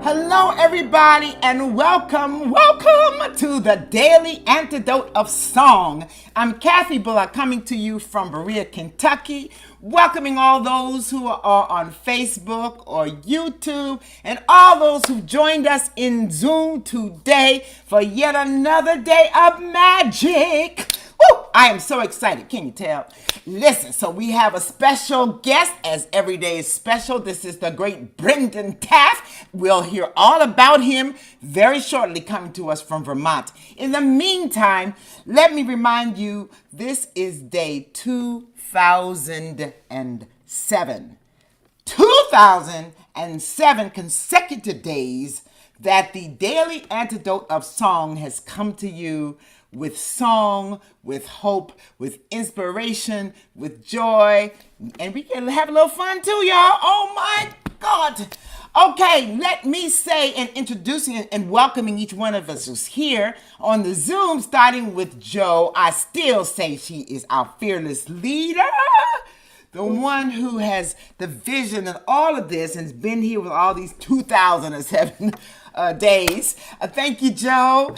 Hello, everybody, and welcome to the Daily Antidote of Song. I'm Kathy Bullock, coming to you from Berea, Kentucky, welcoming all those who are on Facebook or YouTube, and all those who joined us in Zoom today for yet another day of magic. Woo! I am so excited. Can you tell? Listen, so we have a special guest, as every day is special. This is the great Brendan Taaffe. We'll hear all about him very shortly, coming to us from Vermont. In the meantime, let me remind you, this is day 2007. 2007 consecutive days that the Daily Antidote of Song has come to you with song, with hope, with inspiration, with joy, and we can have a little fun too, y'all. Oh my God. Okay, let me say, in introducing and welcoming each one of us who's here on the Zoom, starting with Joe. I still say she is our fearless leader, the one who has the vision of all of this and has been here with all these 2007 days. Thank you, Joe.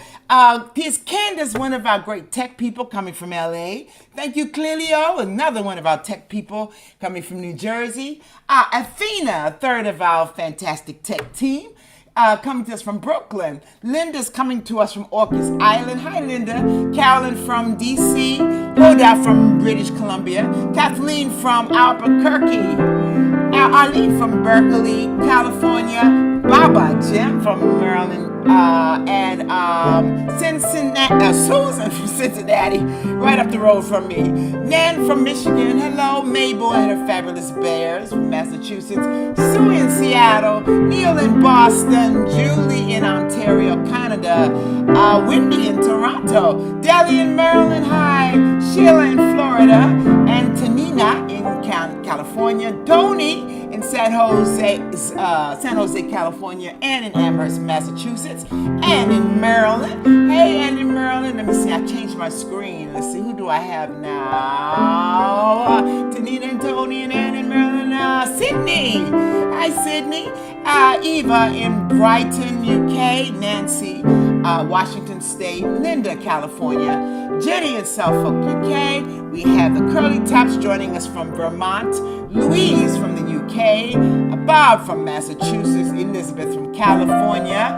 Here's Candace, one of our great tech people coming from LA. Thank you, Clelio, another one of our tech people coming from New Jersey. Athena, a third of our fantastic tech team. Coming to us from Brooklyn. Linda's coming to us from Orcas Island. Hi, Linda. Carolyn from DC. Hoda from British Columbia. Kathleen from Albuquerque. Arlene from Berkeley, California. Baba Jim from Maryland. And Cincinnati. Susan from Cincinnati, right up the road from me. Nan from Michigan. Hello, Mabel and her fabulous bears from Massachusetts. Sue in Seattle. Neil in Boston. Julie in Ontario, Canada. Wendy in Toronto. Deli in Maryland. Hi. Sheila in Florida. And Tanina in California. Tony in San Jose, California, and in Amherst, Massachusetts, and in Maryland. Hey, and in Maryland, let me see, I changed my screen. Let's see, who do I have now? Tanina and Tony and Ann in Maryland. Sydney. Hi, Sydney. Eva in Brighton, UK. Nancy, Washington State. Linda, California. Jenny in Suffolk, UK. We have the Curly Tops joining us from Vermont. Louise from the UK. Bob from Massachusetts. Elizabeth from California.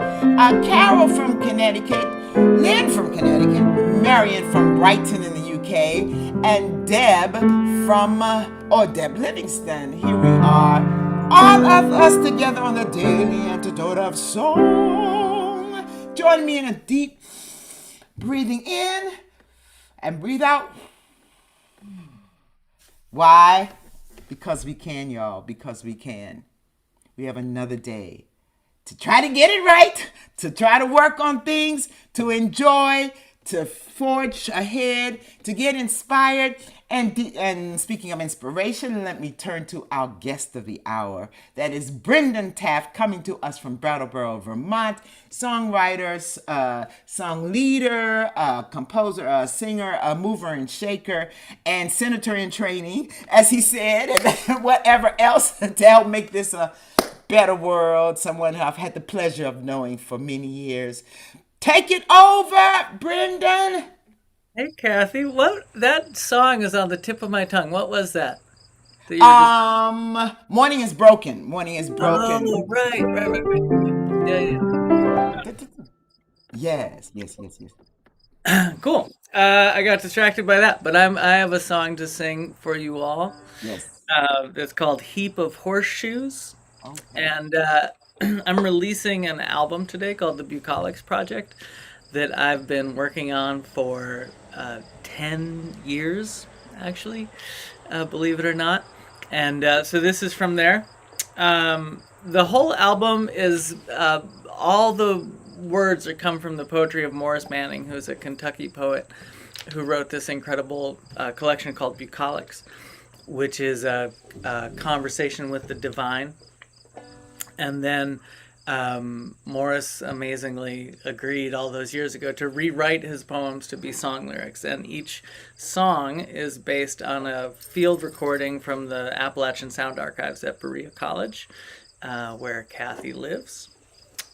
Carol from Connecticut. Lynn from Connecticut. Marion from Brighton in the UK. And Deb from, Deb Livingston. Here we are. All of us together on the Daily Antidote of Song. Join me in a deep breathing in and breathe out. Why? Because we can, y'all. Because we can. We have another day to try to get it right, to try to work on things, to enjoy, to forge ahead, to get inspired. And speaking of inspiration, let me turn to our guest of the hour. That is Brendan Taaffe, coming to us from Brattleboro, Vermont. Songwriter, song leader, composer, singer, mover and shaker, and senator in training, as he said, and whatever else to help make this a better world. Someone who I've had the pleasure of knowing for many years. Take it over, Brendan. Hey Kathy, what that song is on the tip of my tongue. What was that? That you were just Morning is broken. Morning is broken. Oh, right. Yeah. Yes. Cool. I got distracted by that, but I have a song to sing for you all. Yes. It's called "Heap of Horseshoes," Okay. and I'm releasing an album today called the Bucolics Project that I've been working on for 10 years, actually, believe it or not. And so this is from there. The whole album is all the words are come from the poetry of Maurice Manning, who's a Kentucky poet who wrote this incredible collection called Bucolics, which is a conversation with the divine. And then Morris amazingly agreed all those years ago to rewrite his poems to be song lyrics, and each song is based on a field recording from the Appalachian Sound Archives at Berea College, where Kathy lives.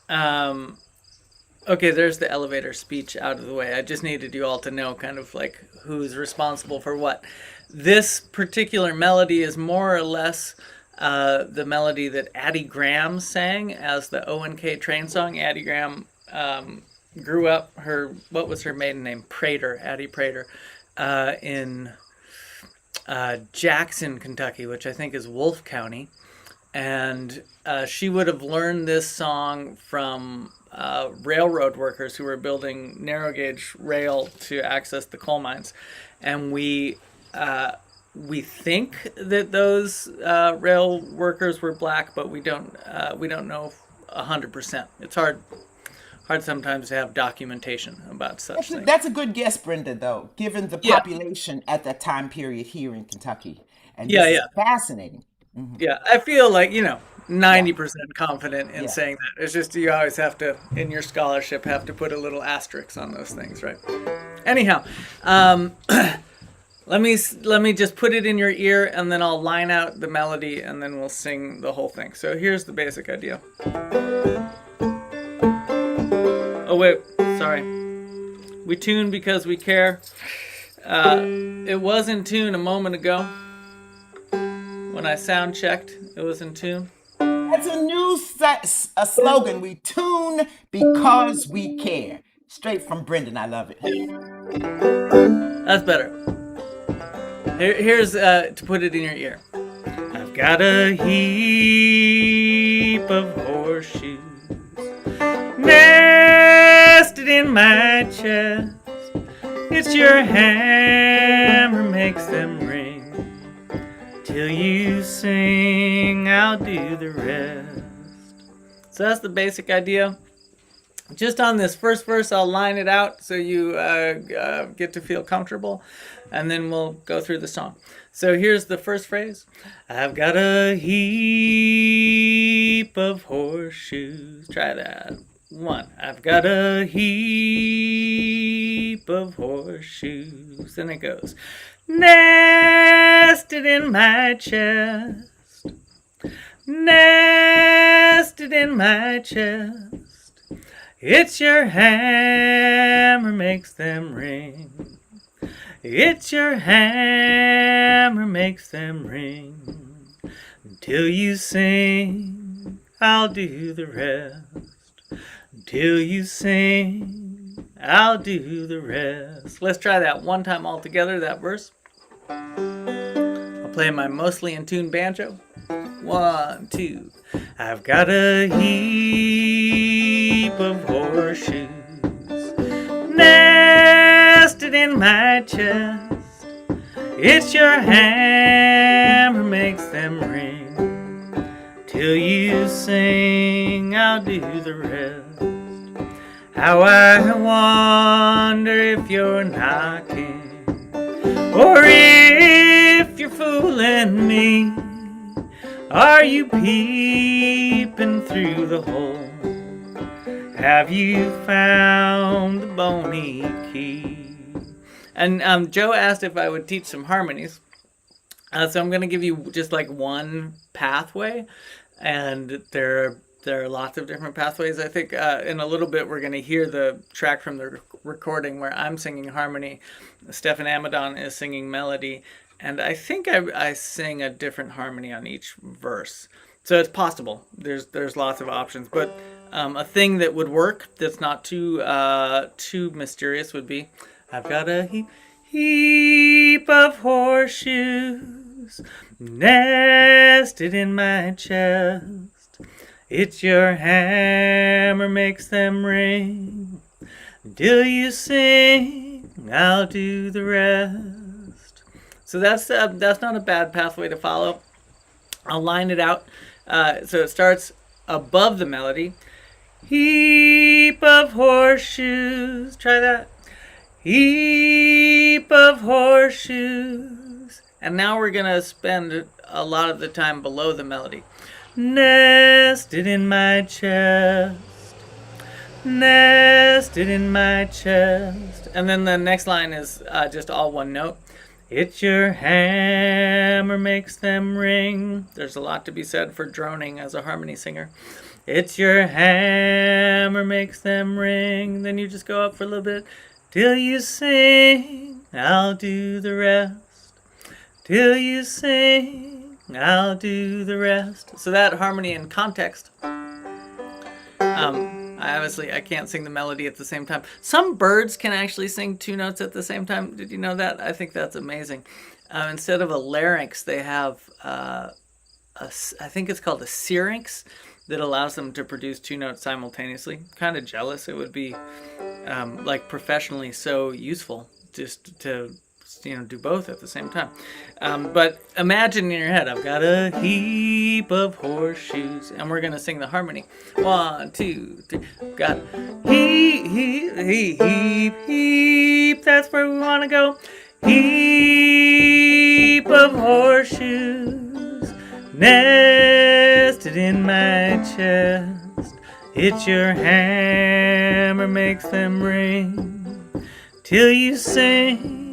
Okay, there's the elevator speech out of the way. I just needed you all to know kind of like who's responsible for what. This particular melody is more or less the melody that Addie Graham sang as the O&K train song. Addie Graham grew up, what was her maiden name? Prater, Addie Prater, in Jackson, Kentucky, which I think is Wolfe County. And she would have learned this song from railroad workers who were building narrow gauge rail to access the coal mines, and we think that those rail workers were black, but we don't know 100%. It's hard sometimes to have documentation about such things. That's a good guess, Brenda, though, given the Yeah, population at that time period here in Kentucky. And yeah, this is yeah. fascinating. Yeah, I feel like, Yeah, 90% confident in yeah. saying that. It's just you always have to, in your scholarship, have to put a little asterisk on those things, right? Anyhow, let me just put it in your ear, and then I'll line out the melody, and then we'll sing the whole thing. So here's the basic idea. Oh wait, sorry. We tune because we care. It was in tune a moment ago. When I sound checked, it was in tune. That's a new a slogan. We tune because we care. Straight from Brendan. I love it. That's better. Here's to put it in your ear. I've got a heap of horseshoes nested in my chest. It's your hammer makes them ring. Till you sing, I'll do the rest. So that's the basic idea. Just on this first verse, I'll line it out so you get to feel comfortable, and then we'll go through the song. So here's the first phrase. I've got a heap of horseshoes. Try that. 1. I've got a heap of horseshoes. Then it goes. Nested in my chest. Nested in my chest. It's your hammer makes them ring. It's your hammer makes them ring. Until you sing, I'll do the rest. Until you sing, I'll do the rest. Let's try that one time all together, that verse. I'll play my mostly in tune banjo. 1, 2. I've got a heap of horseshoes nested in my chest. It's your hammer makes them ring. Till you sing, I'll do the rest. How I wonder if you're knocking, or if you're fooling me. Are you peeping through the hole? Have you found the bony key? And Joe asked if I would teach some harmonies. So I'm going to give you just like one pathway, and there are lots of different pathways. I think in a little bit we're going to hear the track from the recording where I'm singing harmony. Stefan Amadon is singing melody, and I think I sing a different harmony on each verse. So it's possible. There's lots of options, but a thing that would work that's not too mysterious would be, I've got a heap of horseshoes nested in my chest. It's your hammer makes them ring. Until you sing, I'll do the rest. So that's not a bad pathway to follow. I'll line it out. So it starts above the melody. Heap of horseshoes. Try that. Heap of horseshoes. And now we're going to spend a lot of the time below the melody. Nested in my chest. Nested in my chest. And then the next line is just all one note. It's your hammer makes them ring. There's a lot to be said for droning as a harmony singer. It's your hammer makes them ring. Then you just go up for a little bit. Till you sing, I'll do the rest. Till you sing, I'll do the rest. So that harmony in context. I can't sing the melody at the same time. Some birds can actually sing two notes at the same time. Did you know that? I think that's amazing. Instead of a larynx, they have I think it's called a syrinx that allows them to produce two notes simultaneously. Kind of jealous. It would be like professionally so useful just to do both at the same time. But imagine in your head, I've got a heap of horseshoes, and we're gonna sing the harmony. 1, 2, 3. Got heap, heap, heap, heap, heap. That's where we wanna go. Heap of horseshoes nested in my chest. It's your hammer makes them ring. Till you sing,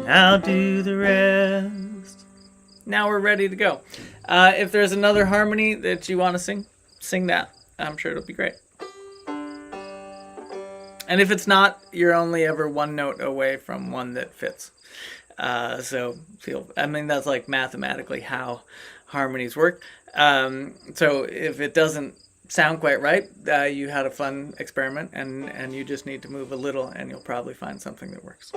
I'll do the rest. Now we're ready to go. If there's another harmony that you want to sing, sing that. I'm sure it'll be great. And if it's not, you're only ever one note away from one that fits. That's like mathematically how harmonies work. So if it doesn't sound quite right, you had a fun experiment, and you just need to move a little, and you'll probably find something that works.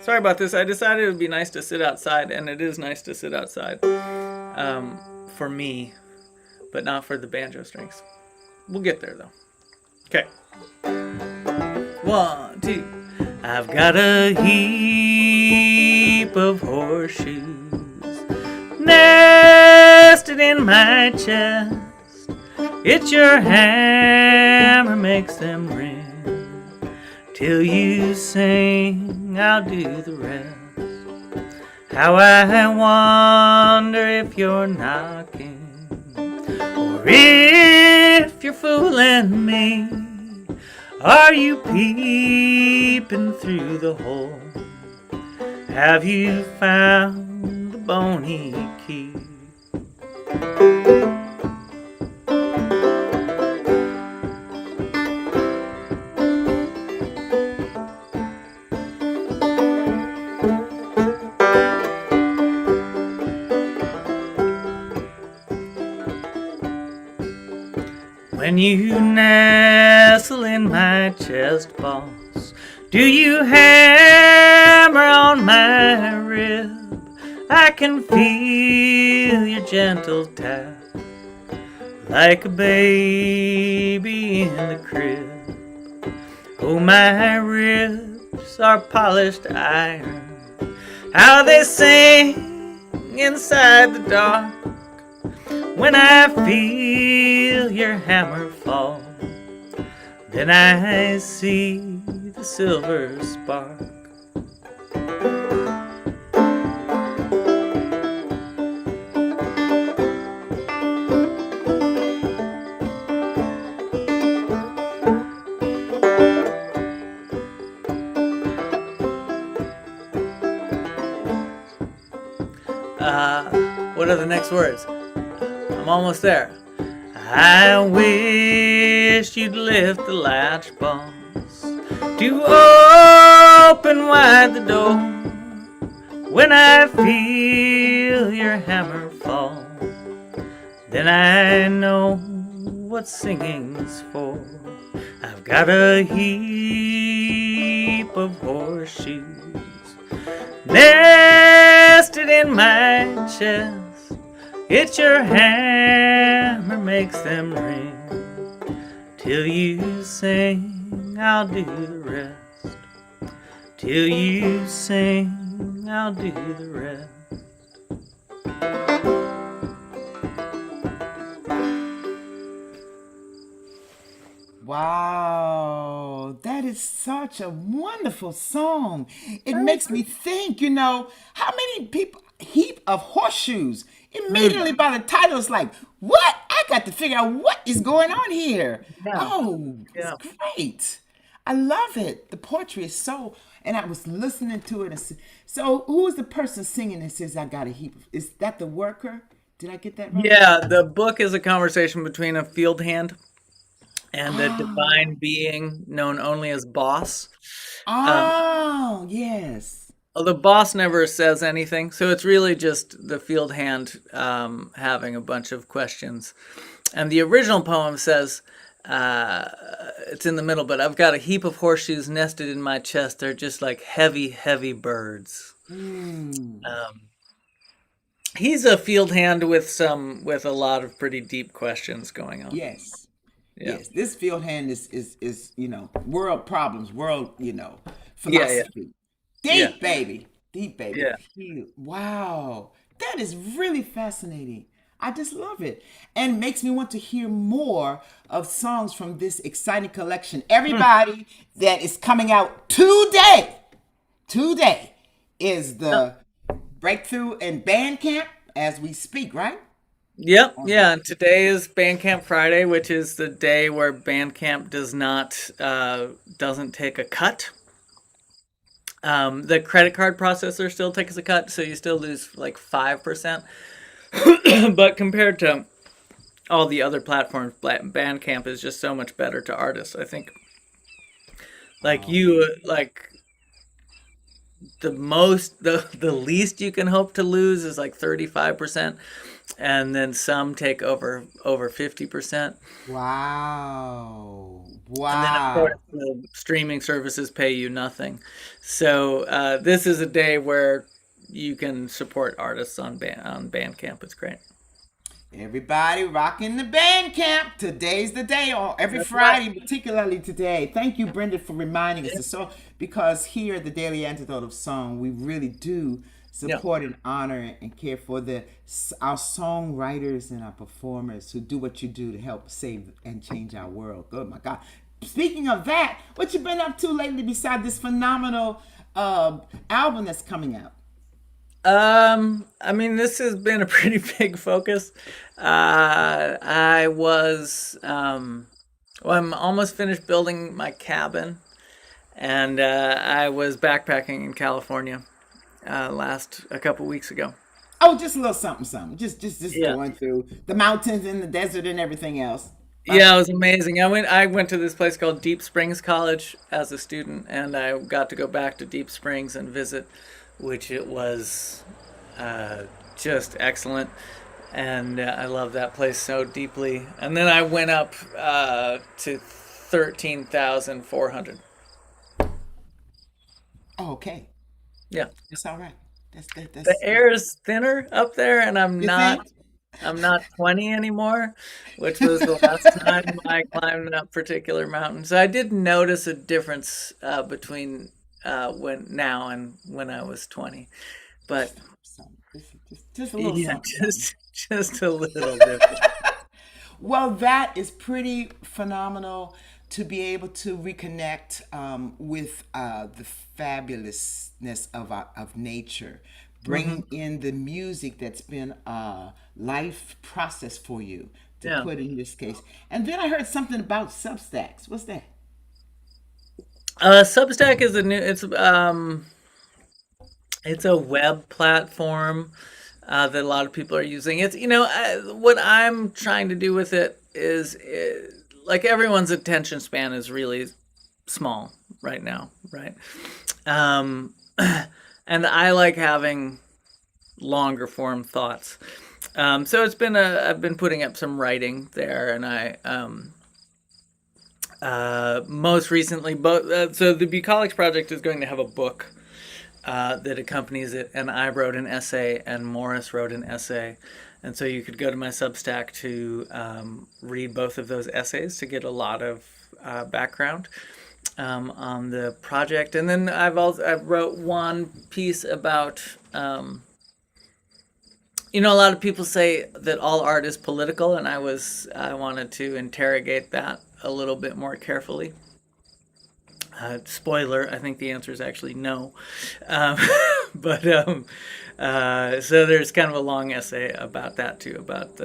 Sorry about this. I decided it would be nice to sit outside, and it is nice to sit outside for me, but not for the banjo strings. We'll get there, though. Okay. 1, 2. I've got a heap of horseshoes nested in my chest. It's your hammer makes them ring. Till you sing, I'll do the rest. How I wonder if you're knocking, or if you're fooling me. Are you peeping through the hole? Have you found the bony key? When you nestle in my chest, boss, do you hammer on my rib? I can feel your gentle tap, like a baby in the crib. Oh, my ribs are polished iron, how they sing inside the dark. When I feel your hammer fall, then I see the silver spark. What are the next words? I'm almost there. I wish you'd lift the latch, boss, to open wide the door. When I feel your hammer fall, then I know what singing's for. I've got a heap of horseshoes nested in my chest. It's your hammer makes them ring. Till you sing, I'll do the rest. Till you sing, I'll do the rest. Wow, that is such a wonderful song. It makes me think, how many people, Heap of Horseshoes. Immediately by the title, it's like, what? I got to figure out what is going on here. Yeah. Oh, Yeah. it's great. I love it. The poetry is so, and I was listening to it. So, who is the person singing that says, I got a heap of, is that the worker? Did I get that right? Yeah, the book is a conversation between a field hand and a Oh, divine being known only as Boss. Um, oh, yes. the boss never says anything, so it's really just the field hand having a bunch of questions. And the original poem says, uh, it's in the middle, but I've got a heap of horseshoes nested in my chest. They're just like heavy, heavy birds. Mm, Um, he's a field hand with a lot of pretty deep questions going on. yes. Yeah, Yes, this field hand is world problems, world yeah, yeah, philosophy, yeah, deep baby. yeah. Wow, that is really fascinating. I just love it, and makes me want to hear more of songs from this exciting collection. Hmm. Everybody that is coming out today is Yep, the breakthrough in Bandcamp as we speak, right? yep, yeah. And today is Bandcamp Friday, which is the day where Bandcamp doesn't take a cut. The credit card processor still takes a cut, so you still lose like 5%. But compared to all the other platforms, Bandcamp is just so much better to artists. I think like Oh, the least you can hope to lose is like 35%, and then some take over 50%. wow, And then of course wow. the streaming services pay you nothing. So this is a day where you can support artists on Bandcamp. It's great. Everybody rocking the band camp. Today's the day, or every That's right. Friday, particularly today. Thank you, Brenda, for reminding us Yeah. to so because here at the Daily Antidote of Song, we really do Yeah. support and honor and care for our songwriters and our performers who do what you do to help save and change our world. Good, my God. Speaking of that, what you been up to lately beside this phenomenal album that's coming out? I mean, this has been a pretty big focus. I was, well, I'm almost finished building my cabin, and I was backpacking in California last a couple weeks ago. Oh, just a little something, something. Just Yeah. going through the mountains and the desert and everything else. Right? Yeah, it was amazing. I went to this place called Deep Springs College as a student, and I got to go back to Deep Springs and visit, which it was uh, just excellent. And I love that place so deeply. And then I went up to 13,400. Oh, okay. Yeah. That's all right. The That's air is thinner up there, and you think? I'm not 20 anymore, which was the last time I climbed that particular mountain. So I did notice a difference between when now and when I was 20. But Something. Just a little yeah, something, something. just a little different. Well, that is pretty phenomenal to be able to reconnect with the fabulousness of nature, Hmm. bringing in the music that's been a life process for you to Yeah. put in this case. And then I heard something about Substacks. What's that? Substack is a new. It's a web platform that a lot of people are using. It's what I'm trying to do with it is like everyone's attention span is really small right now, right? Um, and I like having longer form thoughts. So I've been putting up some writing there, and I most recently, so the Bucolics Project is going to have a book that accompanies it, and I wrote an essay, and Maurice wrote an essay, and so you could go to my Substack to read both of those essays to get a lot of background on the project, and then I wrote one piece about. A lot of people say that all art is political, and I wanted to interrogate that a little bit more carefully. Spoiler, I think the answer is actually no. Um, but so there's kind of a long essay about that too, about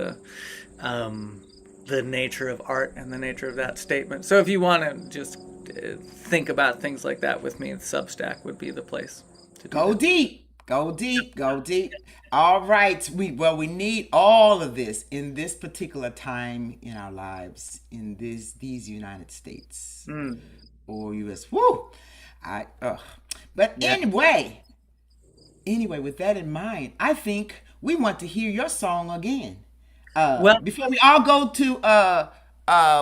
um, the nature of art and the nature of that statement. So if you want to just think about things like that with me, Substack would be the place to do Go that. deep. Go deep. Go deep. All right. We need all of this in this particular time in our lives in these United States or US. Woo! I But Yeah. anyway, with that in mind, I think we want to hear your song again. Well, Before we all go to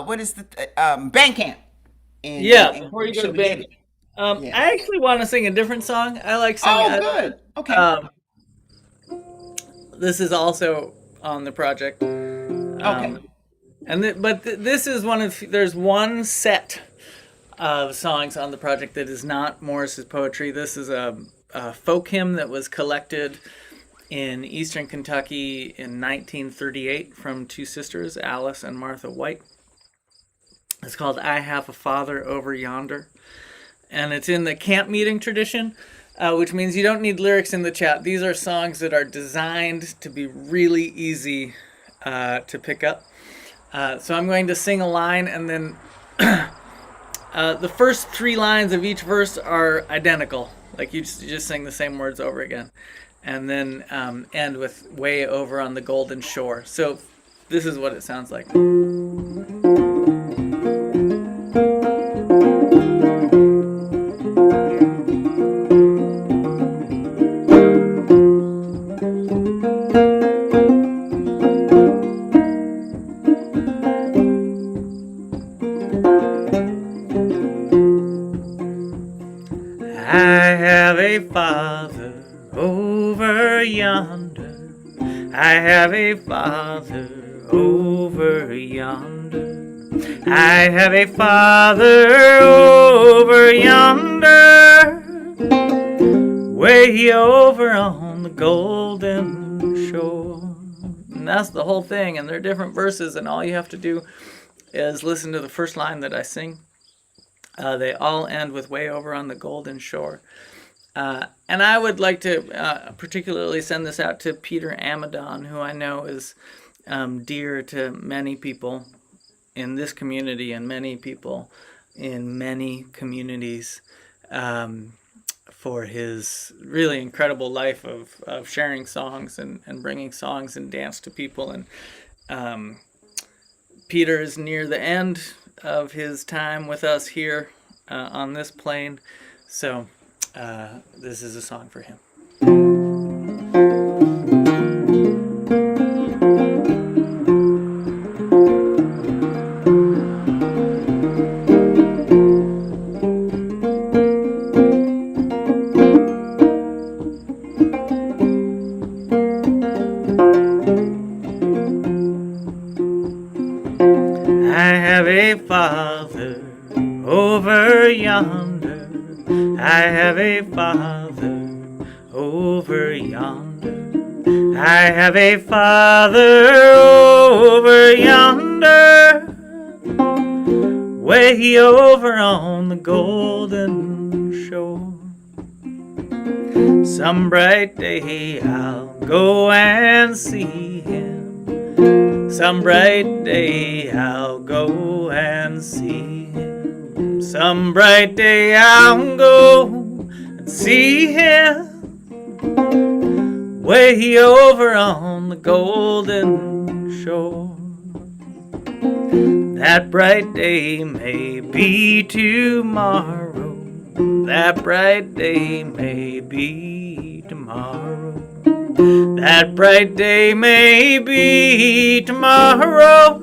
what is the Bandcamp yeah. and Before you make go to sure we get band, it. I Yes. actually want to sing a different song. I like singing. Oh, good. Okay. Um, this is also on the project. Okay. This is one of there's one set of songs on the project that is not Maurice's poetry. This is a folk hymn that was collected in eastern Kentucky in 1938 from two sisters, Alice and Martha White. It's called "I Have a Father Over Yonder," and it's in the camp meeting tradition, which means you don't need lyrics in the chat. These are songs that are designed to be really easy to pick up. So I'm going to sing a line, and then the first three lines of each verse are identical. Like you just sing the same words over again. And then end with "way over on the golden shore." So this is what it sounds like. I have a father over yonder. I have a father over yonder. I have a father over yonder. Way over on the golden shore. And that's the whole thing. And they're different verses, and all you have to do is listen to the first line that I sing. They all end with "way over on the golden shore." And I would like to particularly send this out to Peter Amadon, who I know is dear to many people in this community and many people in many communities, for his really incredible life of sharing songs and bringing songs and dance to people. And Peter is near the end of his time with us here on this plane, so this is a song for him. I have a father over yonder. I have a father over yonder. I have a father over yonder. Way over on the golden shore. Some bright day I'll go and see him. Some bright day I'll go and see him. Some bright day I'll go and see him. Way over on the golden shore. That bright day may be tomorrow. That bright day may be tomorrow. That bright day may be tomorrow.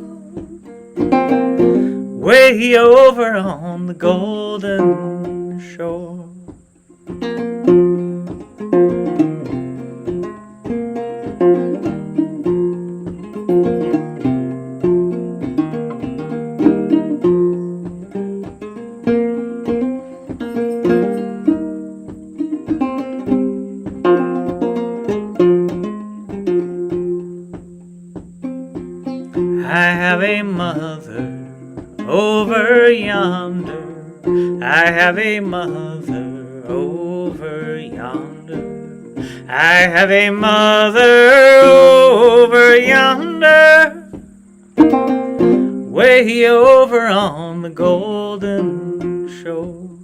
Way over on the golden shore. I have a mother over yonder. I have a mother over yonder. I have a mother over yonder. Way over on the golden show.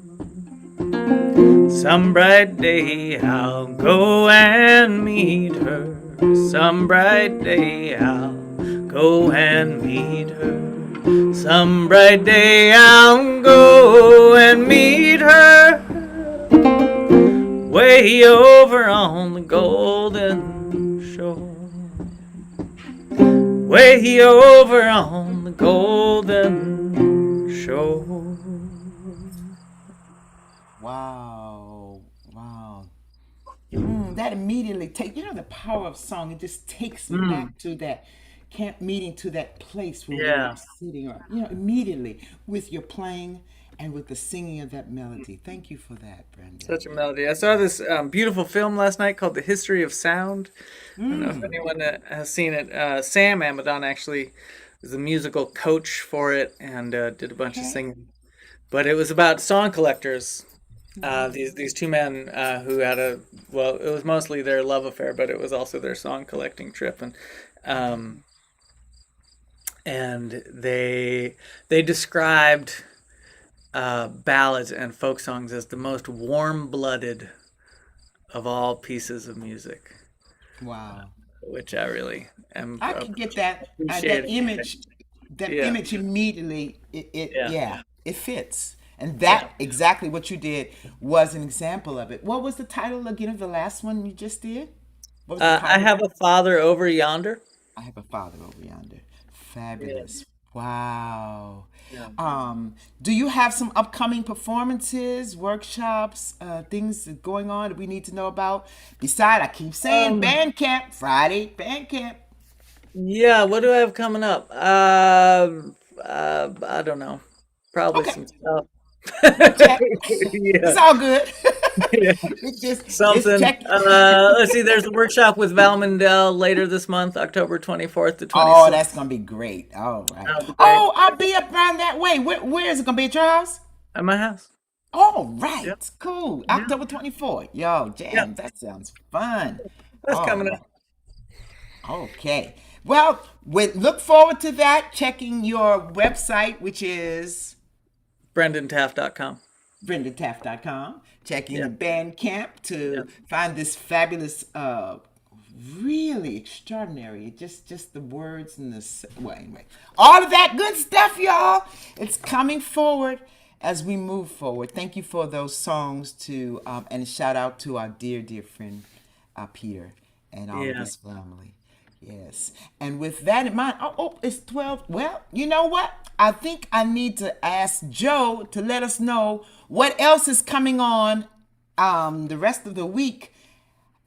Some bright day I'll go and meet her. Some bright day I'll go and meet her. Some bright day I'll go and meet her. Way over on the golden shore. Way over on the golden shore. Wow. Wow. That immediately take the power of song. It just takes me back to that camp meeting, to that place where we were Yeah, sitting, or immediately with your playing and with the singing of that melody. Thank you for that, Brendan. such a melody. I saw this beautiful film last night called The History of Sound. I don't know if anyone has seen it. Sam Amadon actually was the musical coach for it and did a bunch of Okay. singing. But it was about song collectors. These two men who had it was mostly their love affair, but it was also their song collecting trip, um, and they described ballads and folk songs as the most warm-blooded of all pieces of music, Wow. which I really am I can get that that appreciating. image, that Yeah, image immediately. It yeah. yeah, it fits, and Yeah. that exactly what you did was an example of it. What was the title again of the last one you just did? What was the I title have again? a father over yonder. I have a father over yonder. Yeah, Fabulous. Wow. yeah. Do you have some upcoming performances, workshops, things going on that we need to know about? Beside, I keep saying Um, band camp, Friday, band camp. yeah. What do I have coming up? I don't know. Probably Okay, some stuff. we'll check. Yeah, It's all good. yeah. Just Something. check. Let's see. There's a workshop with Val Mindell later this month, October 24th to Oh, 26th. that's gonna be great. All right. That'll be great. Oh, I'll be up around that way. Where is it gonna be, at your house? At my house. All Yep. right, cool. Yeah. October 24th. Yo, Yep. jam. That sounds fun. That's All coming up. right. Okay. Well, we look forward to that. Checking your website, which is BrendanTaaffe.com. brendantaff.com. Checking Yeah. the band camp Yeah. to find this fabulous, really extraordinary. Just the words and well, anyway, all of that good stuff, y'all. It's coming forward as we move forward. Thank you for those songs to, and a shout out to our dear friend Peter and all of Yeah. his family. Yes. And with that in mind, it's 12. Well, you know what? I think I need to ask Joe to let us know what else is coming on the rest of the week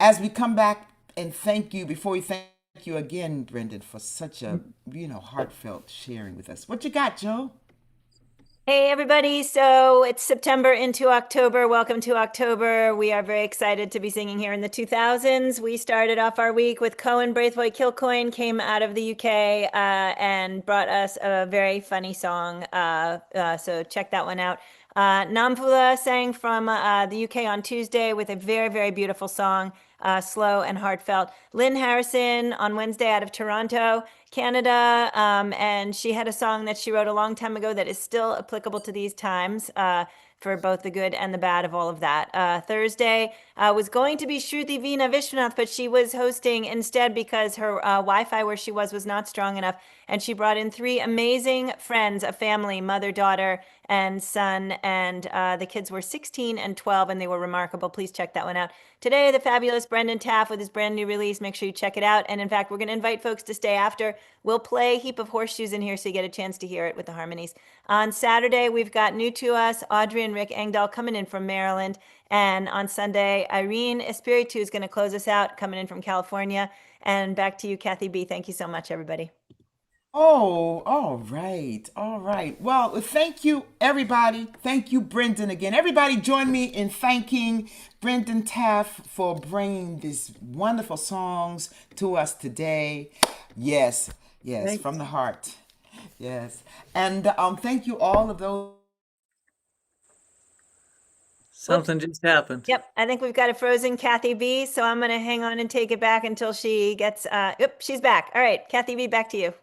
as we come back, and thank you before we thank you again, Brendan, for such a heartfelt sharing with us. What you got, Joe? Hey, everybody. So it's September into October. Welcome to October. We are very excited to be singing here in the 2000s. We started off our week with Cohen Braithwaite Kilcoyne, came out of the UK and brought us a very funny song. So check that one out. Namfula sang from the UK on Tuesday with a very beautiful song, slow and heartfelt. Lynn Harrison on Wednesday out of Toronto, Canada, and she had a song that she wrote a long time ago that is still applicable to these times. For both the good and the bad of all of that. Thursday was going to be Shruti Veena Vishwanath, but she was hosting instead because her Wi-Fi where she was not strong enough. And she brought in three amazing friends, a family, mother, daughter, and son. And the kids were 16 and 12, and they were remarkable. Please check that one out. Today, the fabulous Brendan Taaffe with his brand new release. Make sure you check it out. And in fact, we're going to invite folks to stay after. We'll play Heap of Horseshoes in here so you get a chance to hear it with the harmonies. On Saturday, we've got new to us, Audrey and Rick Engdahl coming in from Maryland. And on Sunday, Irene Espiritu is going to close us out, coming in from California. And back to you, Kathy B. Thank you so much, everybody. Oh, all right. All right. Well, thank you, everybody. Thank you, Brendan, again. Everybody join me in thanking Brendan Taaffe for bringing these wonderful songs to us today. Yes, yes, Thanks. from the heart. Yes. And thank you all of those. Whoops. Something just happened. Yep, I think we've got a frozen Kathy B. So I'm going to hang on and take it back until she gets, yep, she's back. All right, Kathy B, back to you.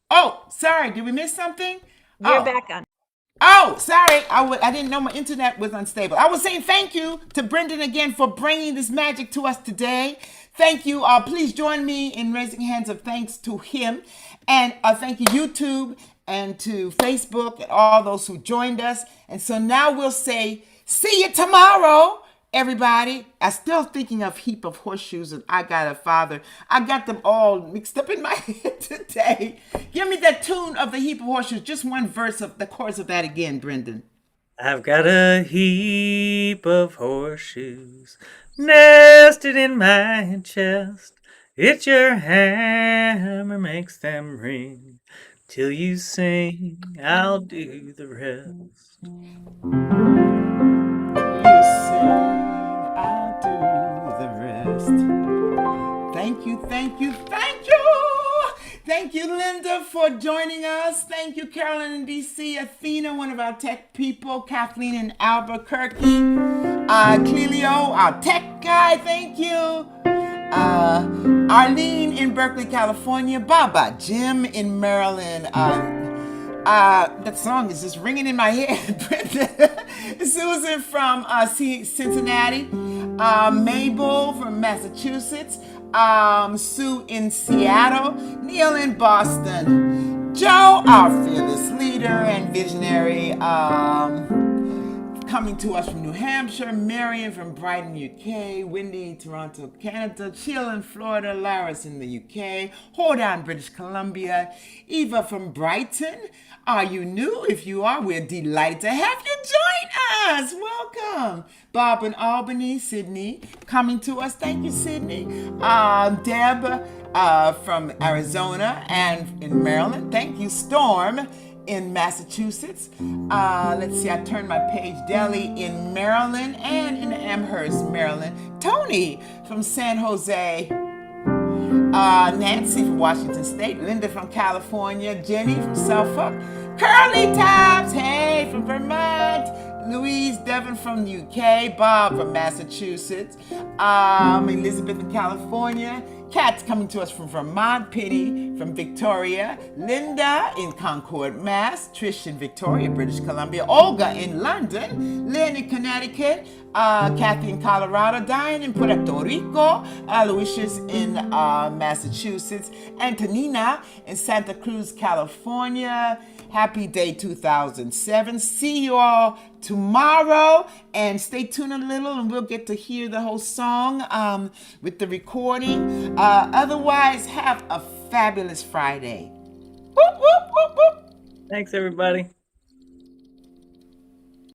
Oh, sorry. Did we miss something? You're Oh, back on. oh, Oh, sorry. I didn't know my internet was unstable. I was saying thank you to Brendan again for bringing this magic to us today. Thank you. Please join me in raising hands of thanks to him. And thank you, YouTube, and to Facebook, and all those who joined us. And so now we'll say, see you tomorrow, everybody. I'm still thinking of Heap of Horseshoes and I Got a Father. I got them all mixed up in my head today. Give me the tune of the Heap of Horseshoes. Just one verse of the chorus of that again, Brendan. I've got a heap of horseshoes nested in my chest. It's your hammer makes them ring. Till you sing, I'll do the rest. You sing, I'll do the rest. Thank you, thank you, thank you. Thank you, Linda, for joining us. Thank you, Carolyn in D.C., Athena, one of our tech people, Kathleen in Albuquerque, Clelio, our tech guy, thank you. Arlene in Berkeley, California, Baba, Jim in Maryland, that song is just ringing in my head. Susan from Cincinnati, Mabel from Massachusetts, Sue in Seattle, Neil in Boston, Joe, our fearless leader and visionary, coming to us from New Hampshire, Marion from Brighton, UK, Wendy, Toronto, Canada, Chill in Florida, Laris in the UK, Hordown, British Columbia, Eva from Brighton. Are you new? If you are, we're delighted to have you join us. Welcome. Bob in Albany, Sydney, coming to us. Thank you, Sydney. Deb from Arizona and in Maryland. Thank you, Storm in Massachusetts. Let's see, I turned my page. Delhi in Maryland and in Amherst, Maryland. Tony from San Jose. Nancy from Washington State. Linda from California. Jenny from Suffolk. Curly Tabs, hey, from Vermont. Louise Devon from the UK. Bob from Massachusetts. Elizabeth in California. Kat's coming to us from Vermont. Pitty from Victoria. Linda in Concord, Mass. Trish in Victoria, British Columbia. Olga in London. Lynn in Connecticut. Kathy in Colorado. Diane in Puerto Rico. Aloysius in Massachusetts. Antonina in Santa Cruz, California. Happy day 2007. See you all tomorrow and stay tuned a little and we'll get to hear the whole song with the recording. Otherwise, have a fabulous Friday. Whoop, whoop, whoop, whoop. Thanks, everybody.